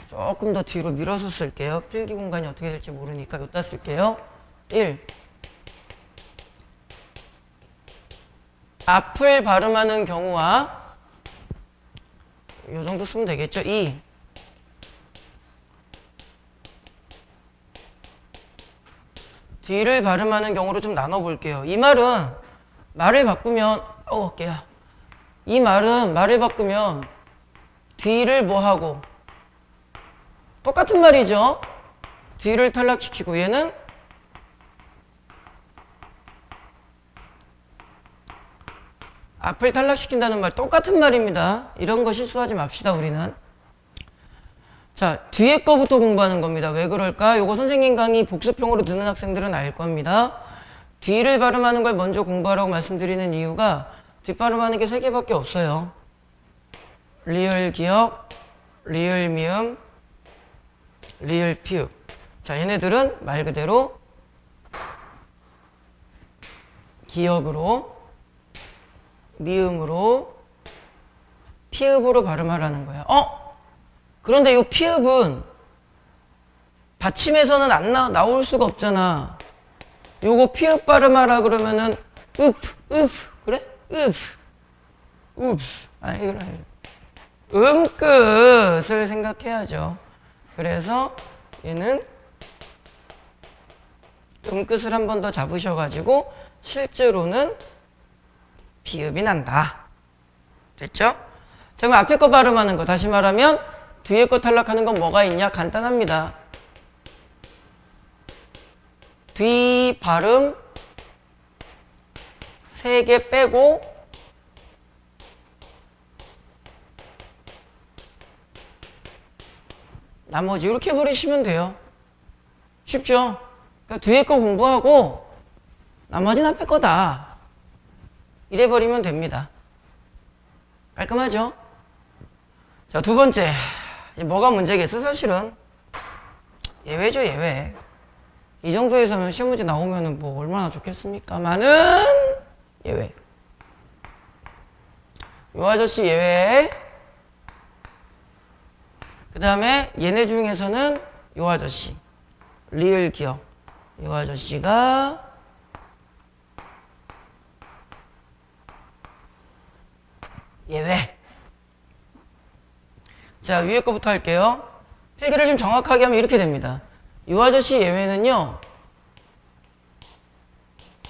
조금 더 뒤로 밀어서 쓸게요. 필기 공간이 어떻게 될지 모르니까 여기다 쓸게요. 1. 앞을 발음하는 경우와 이 정도 쓰면 되겠죠. 2. 뒤를 발음하는 경우로 좀 나눠볼게요. 이 말은 말을 바꾸면 어깨야. 이 말은 말을 바꾸면 뒤를 뭐하고 똑같은 말이죠. 뒤를 탈락시키고 얘는 앞을 탈락시킨다는 말 똑같은 말입니다. 이런 거 실수하지 맙시다, 우리는. 자, 뒤에 거부터 공부하는 겁니다. 왜 그럴까? 요거 선생님 강의 복습형으로 듣는 학생들은 알 겁니다. 뒤를 발음하는 걸 먼저 공부하라고 말씀드리는 이유가 뒷발음하는 게 3개밖에 없어요. 리을 기억, 리을 미음, 리을 피읍. 자, 얘네들은 말 그대로 기억으로 미음으로 피읍으로 발음하라는 거야. 그런데 이 피읍은 받침에서는 안 나올 수가 없잖아. 요거 피읍 발음하라 그러면은 그래? 아니 그래. 끝을 생각해야죠. 그래서 얘는 끝을 한 번 더 잡으셔가지고 실제로는 비읍이 난다. 됐죠? 자, 그럼 앞에 거 발음하는 거 다시 말하면 뒤에 거 탈락하는 건 뭐가 있냐? 간단합니다. 뒤 발음 3개 빼고 나머지 이렇게 버리시면 돼요. 쉽죠? 그러니까 뒤에 거 공부하고 나머지는 앞에 거다. 이래 버리면 됩니다. 깔끔하죠? 자, 두 번째. 뭐가 문제겠어, 사실은? 예외죠, 예외. 이 정도에서는 시험 문제 나오면은 뭐 얼마나 좋겠습니까만은 예외. 요 아저씨 예외. 그 다음에 얘네 중에서는 요 아저씨. 리을 기억. 요 아저씨가 예외. 자, 위에 거부터 할게요. 필기를 좀 정확하게 하면 이렇게 됩니다. 이 아저씨 예외는요,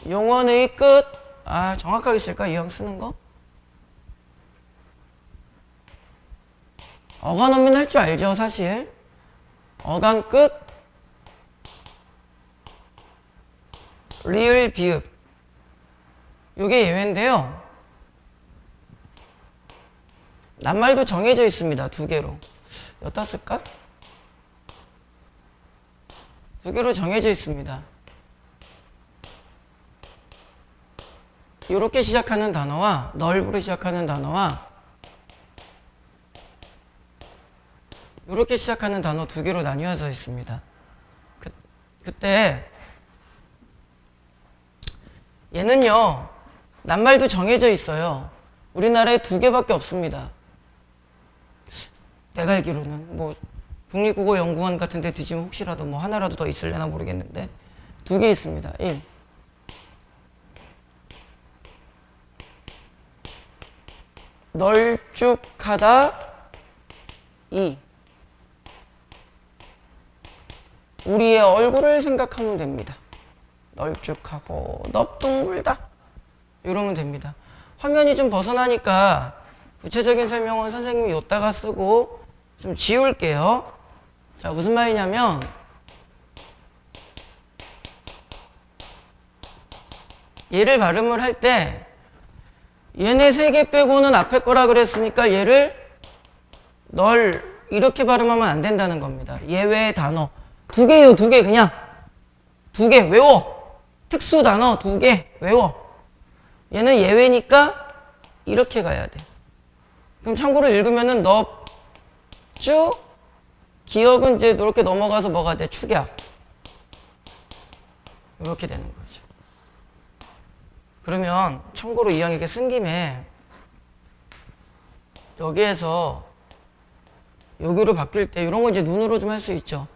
용언의 끝, 정확하게 쓸까? 이왕 쓰는 거? 어간 어민 할 줄 알죠, 사실. 어간 끝, 리을 비읍. 요게 예외인데요. 낱말도 정해져 있습니다. 두 개로. 여기다 쓸까? 두 개로 정해져 있습니다. 이렇게 시작하는 단어와 넓으로 시작하는 단어와 이렇게 시작하는 단어 두 개로 나뉘어져 있습니다. 그때 얘는요, 낱말도 정해져 있어요. 우리나라에 두 개밖에 없습니다. 내가 알기로는 뭐 국립국어연구원 같은 데 뒤지면 혹시라도 뭐 하나라도 더 있을려나 모르겠는데 두 개 있습니다. 1. 널쭉하다. 2. 우리의 얼굴을 생각하면 됩니다. 널쭉하고 넙둥물다. 이러면 됩니다. 화면이 좀 벗어나니까 구체적인 설명은 선생님이 요따가 쓰고 좀 지울게요. 자, 무슨 말이냐면 얘를 발음을 할 때 얘네 세 개 빼고는 앞에 거라 그랬으니까 얘를 널 이렇게 발음하면 안 된다는 겁니다. 예외의 단어 두 개예요. 두 개 그냥 두 개 외워. 특수 단어 두 개 외워. 얘는 예외니까 이렇게 가야 돼. 그럼 참고로 읽으면은 넙주 기억은 이제 이렇게 넘어가서 뭐가 돼? 축약. 이렇게 되는 거죠. 그러면 참고로 이왕 이렇게 쓴 김에 여기에서 여기로 바뀔 때 이런 거 이제 눈으로 좀 할 수 있죠.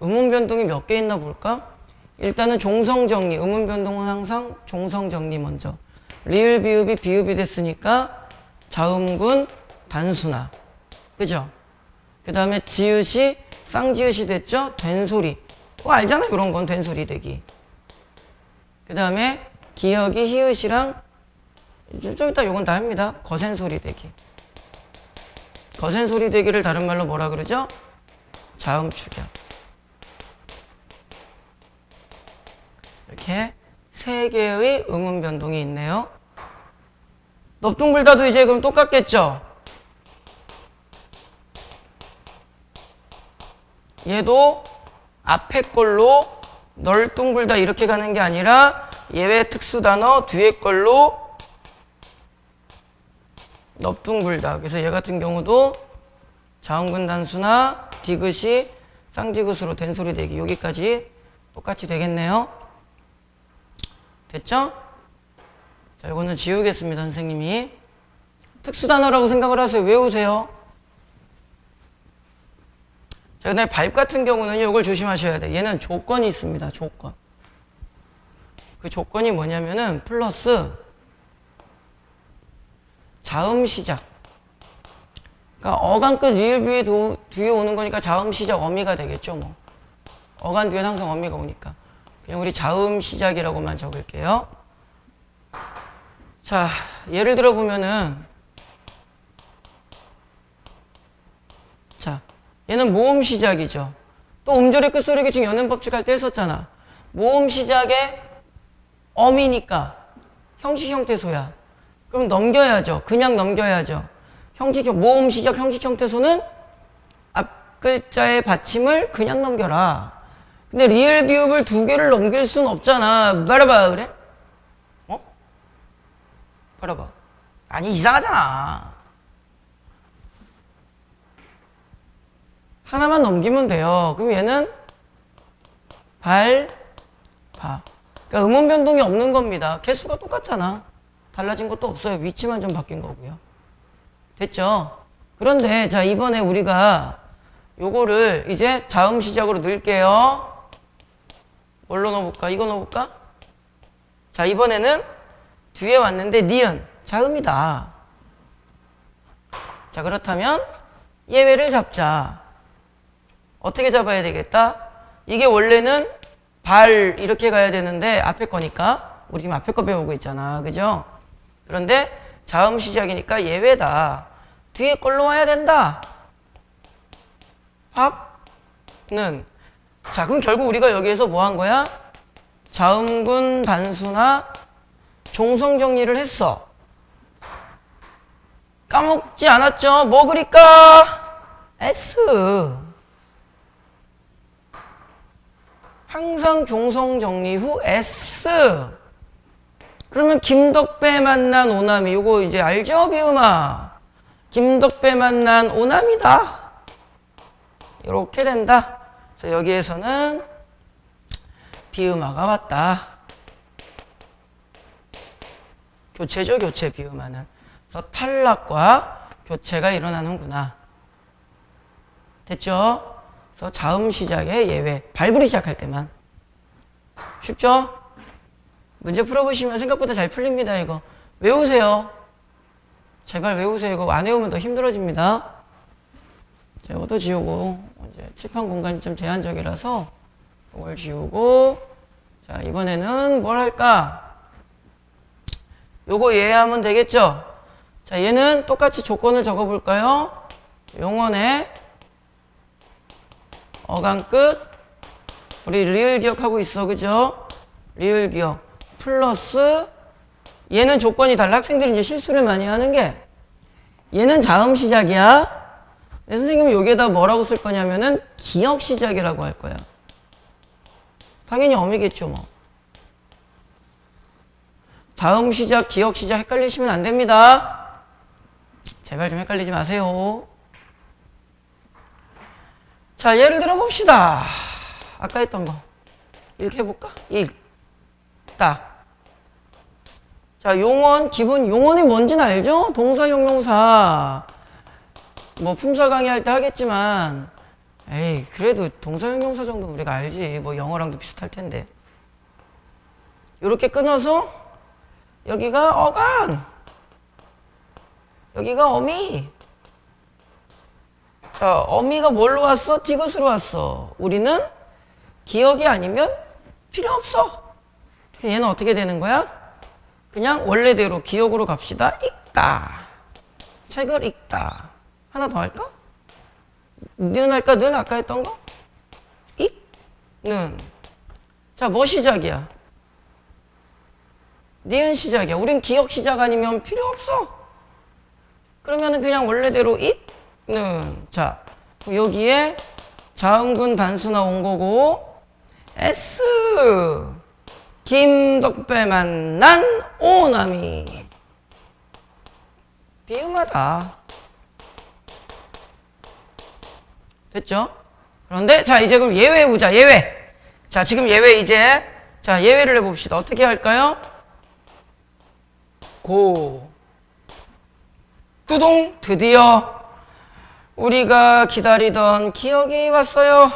음운 변동이 몇 개 있나 볼까? 일단은 종성 정리. 음운 변동은 항상 종성 정리 먼저. 리을 비읍이 비읍이 됐으니까 자음군 단순화. 그죠? 그 다음에 지읒이 쌍지읒이 됐죠? 된소리. 그거 알잖아, 이런 건 된소리 되기. 그 다음에 기억이 히읗이랑 좀 이따 요건 다 합니다. 거센소리 되기. 거센소리 되기를 다른 말로 뭐라 그러죠? 자음 축약. 이렇게 세 개의 음운 변동이 있네요. 넙둥불다도 이제 그럼 똑같겠죠? 얘도 앞에 걸로 널뚱불다 이렇게 가는 게 아니라 예외 특수 단어 뒤에 걸로 넙둥불다. 그래서 얘 같은 경우도 자음군 단수나 디귿이 쌍디귿으로 된소리 내기 여기까지 똑같이 되겠네요. 됐죠? 자, 이거는 지우겠습니다, 선생님이. 특수 단어라고 생각을 하세요. 외우세요. 자, 그다음에 발 같은 경우는 이걸 조심하셔야 돼. 얘는 조건이 있습니다. 조건. 그 조건이 뭐냐면은 플러스 자음 시작. 그러니까 어간 끝 리을 뒤에 오는 거니까 자음 시작 어미가 되겠죠, 뭐. 어간 뒤에는 항상 어미가 오니까. 그냥 우리 자음 시작이라고만 적을게요. 자, 예를 들어 보면은 자, 얘는 모음 시작이죠. 또 음절의 끝소리 기준 연음 법칙 할 때 했었잖아. 모음 시작에 어미니까 형식 형태소야. 그럼 넘겨야죠. 그냥 넘겨야죠. 모음 시작 형식 형태소는 앞 글자의 받침을 그냥 넘겨라. 근데 리을 비읍을 두 개를 넘길 순 없잖아. 말해봐, 그래? 어? 말해봐. 아니, 이상하잖아. 하나만 넘기면 돼요. 그럼 얘는 발, 바. 그러니까 음운 변동이 없는 겁니다. 개수가 똑같잖아. 달라진 것도 없어요. 위치만 좀 바뀐 거고요. 됐죠? 그런데 자 이번에 우리가 요거를 이제 자음 시작으로 넣을게요. 뭘로 넣어볼까? 이거 넣어볼까? 자 이번에는 뒤에 왔는데 니은 자음이다. 자 그렇다면 예외를 잡자. 어떻게 잡아야 되겠다? 이게 원래는 발 이렇게 가야 되는데 앞에 거니까 우리 지금 앞에 거 배우고 있잖아. 그죠? 그런데 자음 시작이니까 예외다. 뒤에 걸로 와야 된다. 밥는. 자 그럼 결국 우리가 여기에서 뭐 한 거야? 자음군 단수나 종성 정리를 했어. 까먹지 않았죠? 뭐 그릴까? S. 항상 종성 정리 후 S. 그러면 김덕배 만난 오남이. 요거 이제 알죠? 비음아. 김덕배 만난 오남이다. 이렇게 된다. 그래서 여기에서는 비음아가 왔다. 교체죠, 교체 비음아는. 그래서 탈락과 교체가 일어나는구나. 됐죠? 그래서 자음 시작의 예외. 발부리 시작할 때만. 쉽죠? 문제 풀어보시면 생각보다 잘 풀립니다, 이거. 외우세요. 제발 외우세요. 이거 안 외우면 더 힘들어집니다. 자, 이것도 지우고, 이제 칠판 공간이 좀 제한적이라서 이걸 지우고, 자, 이번에는 뭘 할까? 요거 예하면 되겠죠? 자, 얘는 똑같이 조건을 적어볼까요? 용언의 어감 끝. 우리 리을 기억하고 있어, 그죠? 리을 기억. 플러스, 얘는 조건이 달라. 학생들이 이제 실수를 많이 하는 게, 얘는 자음 시작이야. 근데 선생님은 여기에다 뭐라고 쓸 거냐면은 기억 시작이라고 할 거야. 당연히 어미겠죠, 뭐. 자음 시작, 기억 시작 헷갈리시면 안 됩니다. 제발 좀 헷갈리지 마세요. 자, 예를 들어 봅시다. 아까 했던 거. 이렇게 해볼까? 읽다. 자, 용언, 기본 용언이 뭔지는 알죠? 동사, 형용사. 뭐 품사 강의할 때 하겠지만, 에이, 그래도 동사, 형용사 정도는 우리가 알지. 뭐 영어랑도 비슷할 텐데. 이렇게 끊어서 여기가 어간, 여기가 어미. 자, 어미가 뭘로 왔어? 디귿으로 왔어. 우리는 기억이 아니면 필요 없어. 얘는 어떻게 되는 거야? 그냥 원래대로 기억으로 갑시다. 읽다. 책을 읽다. 하나 더 할까? 는 할까? 는 아까 했던 거? 읽는. 자, 뭐 시작이야? 니은 시작이야. 우린 기억 시작 아니면 필요 없어. 그러면은 그냥 원래대로 읽는. 자, 여기에 자음군 단수나 온 거고, S. 김덕배 만난 오남이. 비음하다. 됐죠? 그런데 자 이제 그럼 예외 보자. 예외. 자 지금 예외 이제 자 예외를 해봅시다. 어떻게 할까요? 고 뚜둥 드디어 우리가 기다리던 기억이 왔어요.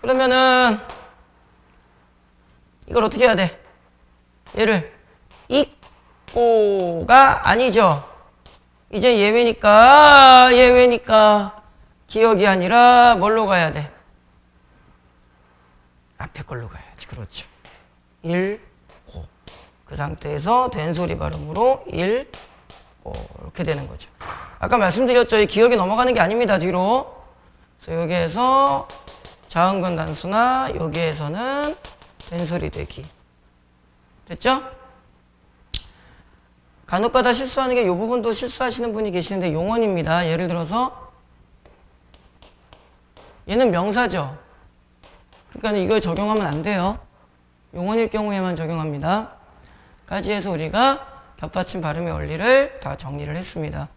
그러면은 이걸 어떻게 해야 돼? 얘를 잊고가 아니죠. 이제 예외니까 기억이 아니라 뭘로 가야 돼? 앞에 걸로 가야지. 그렇죠. 읽고. 그 상태에서 된소리 발음으로 읽고 이렇게 되는 거죠. 아까 말씀드렸죠. 이 기억이 넘어가는 게 아닙니다. 뒤로. 그래서 여기에서 자음군 단수나 여기에서는 된소리 대기. 됐죠? 간혹가다 실수하는 게 이 부분도 실수하시는 분이 계시는데 용언입니다. 예를 들어서 얘는 명사죠. 그러니까 이걸 적용하면 안 돼요. 용언일 경우에만 적용합니다. 까지 해서 우리가 겹받침 발음의 원리를 다 정리를 했습니다.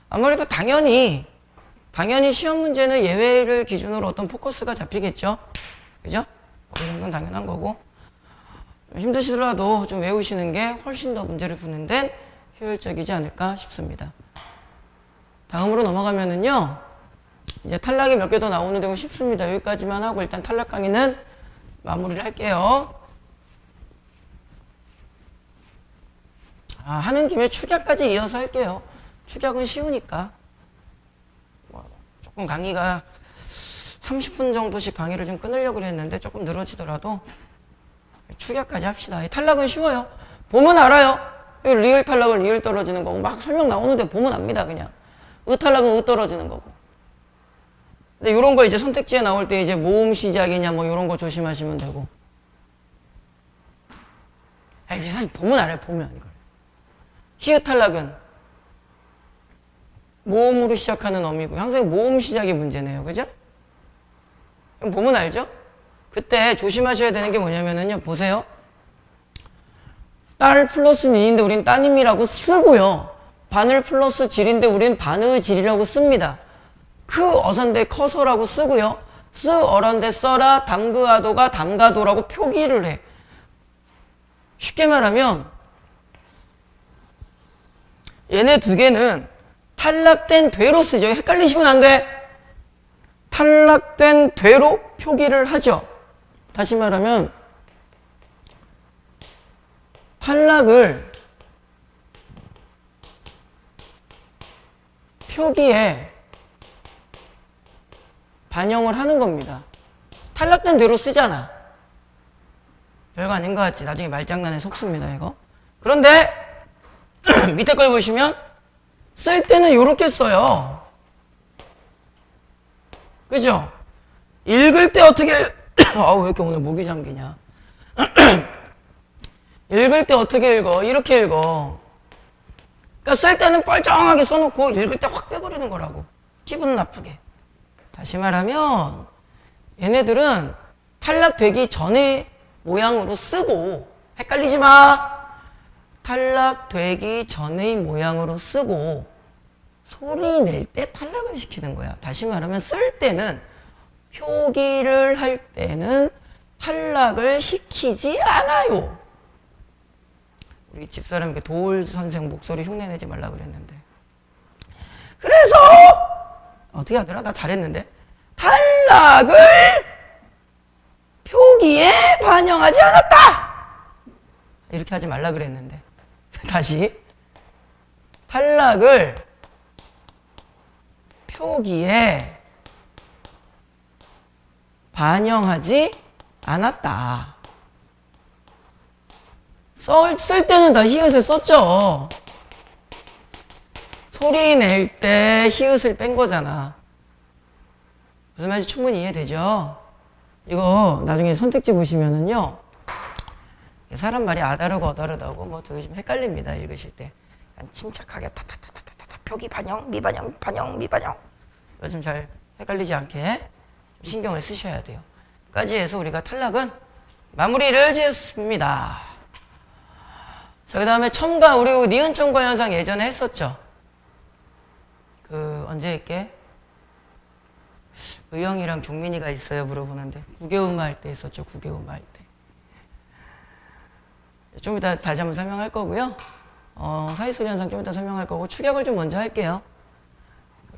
아무래도 당연히 시험 문제는 예외를 기준으로 어떤 포커스가 잡히겠죠. 그죠? 어느 정도는 당연한 거고. 좀 힘드시더라도 좀 외우시는 게 훨씬 더 문제를 푸는 데는 효율적이지 않을까 싶습니다. 다음으로 넘어가면은요, 이제 탈락이 몇 개 더 나오는데 쉽습니다. 여기까지만 하고 일단 탈락 강의는 마무리를 할게요. 하는 김에 축약까지 이어서 할게요. 축약은 쉬우니까. 조금 강의가 30분 정도씩 강의를 좀 끊으려고 그랬는데 조금 늘어지더라도 축약까지 합시다. 탈락은 쉬워요. 보면 알아요. 리을 탈락은 리을 떨어지는 거고 막 설명 나오는데 보면 압니다. 그냥 탈락은 떨어지는 거고. 근데 이런 거 이제 선택지에 나올 때 이제 모음 시작이냐 뭐 이런 거 조심하시면 되고. 사실 보면 알아요. 보면 이걸. 히읗 탈락은 모음으로 시작하는 어미고 항상 모음 시작이 문제네요. 그죠? 보면 알죠? 그때 조심하셔야 되는 게 뭐냐면요. 보세요. 딸 플러스 니인데 우린 따님이라고 쓰고요. 바늘 플러스 질인데 우린 바느의 질이라고 씁니다. 크 어선데 커서라고 쓰고요. 쓰 어런데 써라 담그아도가 담가도라고 표기를 해. 쉽게 말하면 얘네 두 개는 탈락된 되로 쓰죠. 헷갈리시면 안 돼. 탈락된 되로 표기를 하죠. 다시 말하면 탈락을 표기에 반영을 하는 겁니다. 탈락된 대로 쓰잖아. 별거 아닌 것 같지? 나중에 말장난에 속습니다, 이거. 그런데 밑에 걸 보시면 쓸 때는 이렇게 써요. 그죠? 읽을 때 어떻게 왜 이렇게 오늘 목이 잠기냐. 읽을 때 어떻게 읽어? 이렇게 읽어. 그러니까 쓸 때는 뻘쩡하게 써놓고 읽을 때 확 빼버리는 거라고. 기분 나쁘게. 다시 말하면 얘네들은 탈락되기 전에 모양으로 쓰고 헷갈리지 마. 탈락되기 전의 모양으로 쓰고 소리 낼 때 탈락을 시키는 거야. 다시 말하면 쓸 때는 표기를 할 때는 탈락을 시키지 않아요. 우리 집사람 도울 선생 목소리 흉내내지 말라 그랬는데. 그래서 어떻게 하더라? 나 잘했는데. 탈락을 표기에 반영하지 않았다. 이렇게 하지 말라 그랬는데. 다시. 탈락을 표기에 반영하지 않았다. 쓸 때는 다 히읗을 썼죠. 소리 낼 때 히읗을 뺀 거잖아. 무슨 말인지 충분히 이해되죠? 이거 나중에 선택지 보시면은요. 사람 말이 아다르고 어다르다고 뭐 되게 좀 헷갈립니다. 읽으실 때. 침착하게 타타타타타타 표기 반영, 미반영, 반영, 미반영. 이거 좀 잘 헷갈리지 않게 신경을 쓰셔야 돼요. 까지 해서 우리가 탈락은 마무리를 지었습니다. 자, 그 다음에 첨가, 우리 니은 첨가 현상 예전에 했었죠? 언제 했게? 의영이랑 종민이가 있어요, 물어보는데. 구개음화 할 때 했었죠, 구개음화 할 때. 좀 이따 다시 한번 설명할 거고요. 사이소리 현상 좀 이따 설명할 거고, 축약을 좀 먼저 할게요.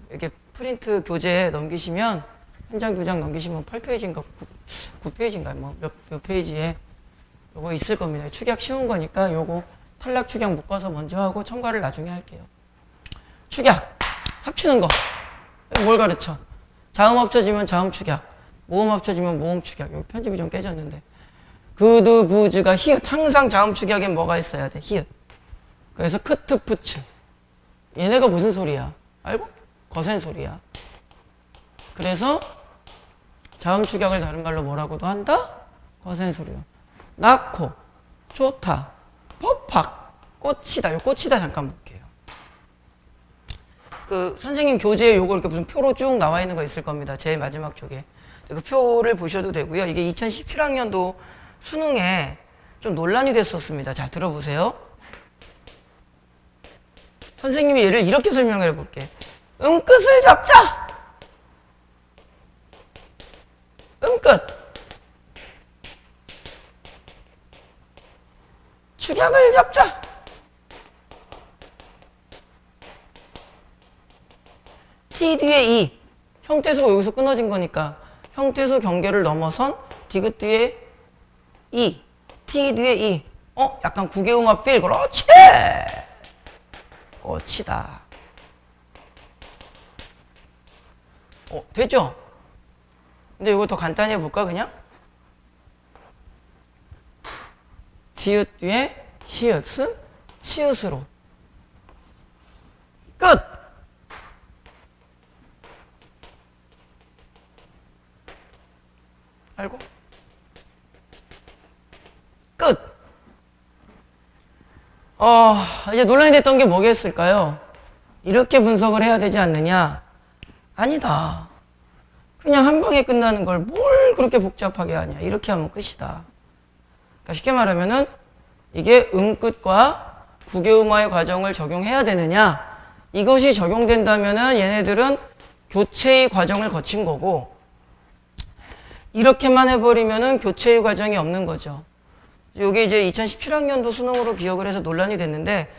이렇게 프린트 교재 넘기시면, 현장 교장 넘기시면 8페이지인가 9페이지인가 몇 페이지에 요거 있을 겁니다. 축약 쉬운 거니까 요거 탈락 축약 묶어서 먼저 하고 첨가를 나중에 할게요. 축약 합치는 거 뭘 가르쳐? 자음 합쳐지면 자음 축약, 모음 합쳐지면 모음 축약. 여기 편집이 좀 깨졌는데 그드 부즈가 히읗. 항상 자음 축약엔 뭐가 있어야 돼? 히읗. 그래서 크트 푸츠. 얘네가 무슨 소리야? 알고? 거센 소리야. 그래서 자음 축약을 다른 말로 뭐라고도 한다? 거센 소리요. 낳고, 좋다, 법학, 꽃이다. 요 꽃이다 잠깐 볼게요. 선생님 교재에 요거 이렇게 무슨 표로 쭉 나와 있는 거 있을 겁니다. 제일 마지막 쪽에. 그 표를 보셔도 되고요. 이게 2017학년도 수능에 좀 논란이 됐었습니다. 자, 들어보세요. 선생님이 얘를 이렇게 설명을 해볼게. 음끝을 잡자. 음끝. 축약을 잡자. T 뒤에 E. 형태소가 여기서 끊어진 거니까 형태소 경계를 넘어선 디귿 뒤에 E. T 뒤에 E. 약간 구개음합 필. 그렇지. 꽃이다. 됐죠? 근데 이거 더 간단히 해볼까 그냥? 지읒 뒤에 시읒은 치읒으로. 끝! 알고? 끝! 이제 논란이 됐던 게 뭐겠을까요? 이렇게 분석을 해야 되지 않느냐? 아니다. 그냥 한 방에 끝나는 걸 뭘 그렇게 복잡하게 하냐. 이렇게 하면 끝이다. 그러니까 쉽게 말하면은 이게 음끝과 구개음화의 과정을 적용해야 되느냐? 이것이 적용된다면은 얘네들은 교체의 과정을 거친 거고, 이렇게만 해버리면은 교체의 과정이 없는 거죠. 이게 이제 2017학년도 수능으로 기억을 해서 논란이 됐는데,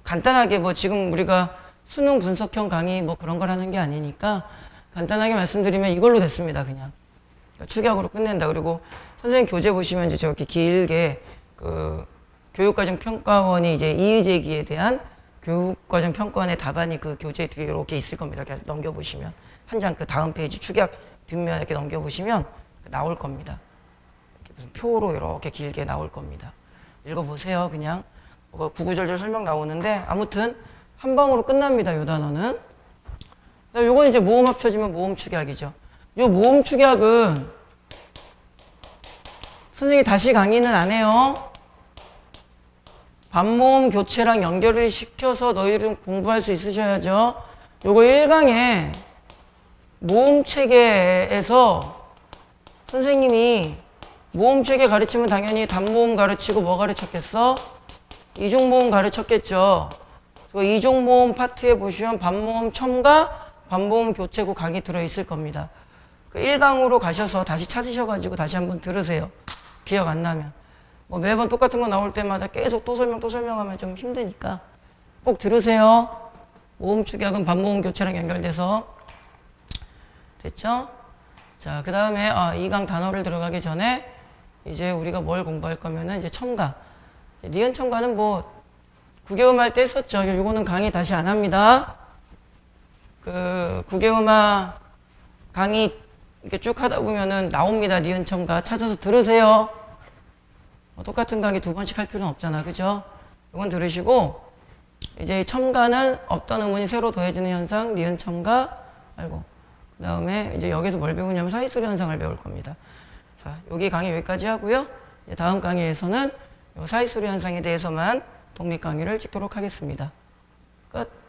간단하게 뭐 지금 우리가 수능 분석형 강의 뭐 그런 걸 하는 게 아니니까 간단하게 말씀드리면 이걸로 됐습니다. 그냥 그러니까 축약으로 끝낸다. 그리고 선생님 교재 보시면 이제 저렇게 길게 그 교육과정 평가원이 이제 이의제기에 대한 교육과정 평가원의 답안이 그 교재 뒤에 이렇게 있을 겁니다. 이렇게 넘겨보시면 한 장 그 다음 페이지 축약 뒷면 이렇게 넘겨보시면 나올 겁니다. 이렇게 무슨 표로 이렇게 길게 나올 겁니다. 읽어보세요. 그냥 구구절절 설명 나오는데 아무튼 한 방으로 끝납니다. 요 단어는. 요건 이제 모음 합쳐지면 모음 축약이죠. 요 모음 축약은 선생님이 다시 강의는 안 해요. 반모음 교체랑 연결을 시켜서 너희들은 공부할 수 있으셔야죠. 요거 1강에 모음 체계에서 선생님이 모음 체계 가르치면 당연히 단모음 가르치고 뭐 가르쳤겠어? 이중모음 가르쳤겠죠. 이중모음 파트에 보시면 반모음 첨가, 반모음 교체고 강의 들어있을 겁니다. 그 1강으로 가셔서 다시 찾으셔가지고 다시 한번 들으세요. 기억 안 나면. 뭐 매번 똑같은 거 나올 때마다 계속 또 설명하면 좀 힘드니까 꼭 들으세요. 모음 축약은 반모음 교체랑 연결돼서. 됐죠? 자, 그 다음에 2강 단어를 들어가기 전에 이제 우리가 뭘 공부할 거면은 이제 첨가. 니은 첨가는 뭐 구개음할 때 썼죠. 요거는 강의 다시 안 합니다. 그 구개음화 강의 이렇게 쭉 하다 보면은 나옵니다. 니은 첨가 찾아서 들으세요. 똑같은 강의 2번씩 할 필요는 없잖아. 그죠? 이건 들으시고 이제 첨가는 없던 음운이 새로 더해지는 현상, 니은 첨가 알고. 그 다음에 이제 여기서 뭘 배우냐면 사이소리 현상을 배울 겁니다. 자, 여기 강의 여기까지 하고요. 이제 다음 강의에서는 이 사이소리 현상에 대해서만 독립 강의를 찍도록 하겠습니다. 끝.